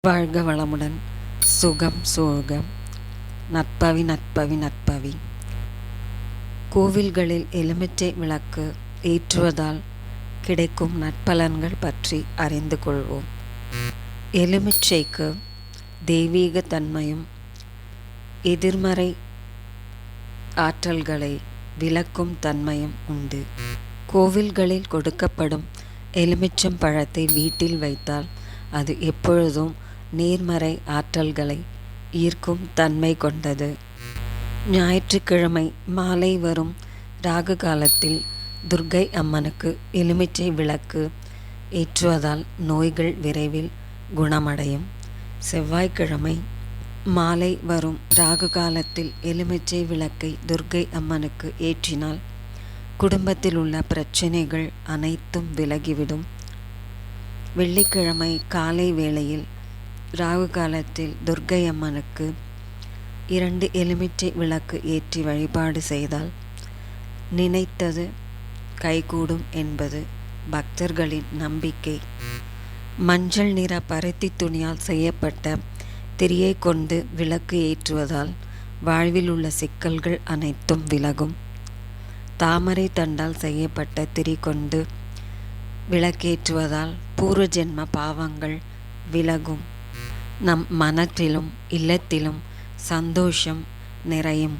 வாழ்க வளமுடன். சுகம் சூழ்க. நற்பவி நற்பவி நற்பவி. கோவில்களில் எலுமிச்சை விளக்கு ஏற்றுவதால் கிடைக்கும் நற்பலன்கள் பற்றி அறிந்து கொள்வோம். எலுமிச்சைக்கு தெய்வீக தன்மையும் எதிர்மறை ஆற்றல்களை விலக்கும் தன்மையும் உண்டு. கோவில்களில் கொடுக்கப்படும் எலுமிச்சம் பழத்தை வீட்டில் வைத்தால் அது எப்பொழுதும் நேர்மறை ஆற்றல்களை ஈர்க்கும் தன்மை கொண்டது. ஞாயிற்றுக்கிழமை மாலை வரும் ராகு காலத்தில் துர்க்கை அம்மனுக்கு எலுமிச்சை விளக்கு ஏற்றுவதால் நோய்கள் விரைவில் குணமடையும். செவ்வாய்க்கிழமை மாலை வரும் ராகு காலத்தில் எலுமிச்சை விளக்கை துர்க்கை அம்மனுக்கு ஏற்றினால் குடும்பத்தில் உள்ள பிரச்சனைகள் அனைத்தும் விலகிவிடும். வெள்ளிக்கிழமை காலை வேளையில் ராகு காலத்தில் துர்க்கை அம்மனுக்கு 2 எலுமிச்சை விளக்கு ஏற்றி வழிபாடு செய்தால் நினைத்தது கைகூடும் என்பது பக்தர்களின் நம்பிக்கை. மஞ்சள் நிற பருத்தி துணியால் செய்யப்பட்ட திரியை கொண்டு விளக்கு ஏற்றுவதால் வாழ்வில் உள்ள சிக்கல்கள் அனைத்தும் விலகும். தாமரை தண்டால் செய்யப்பட்ட திரி கொண்டு விளக்கேற்றுவதால் பூர்வ ஜென்ம பாவங்கள் விலகும். நம் மனத்திலும் இல்லத்திலும் சந்தோஷம் நிறையும்.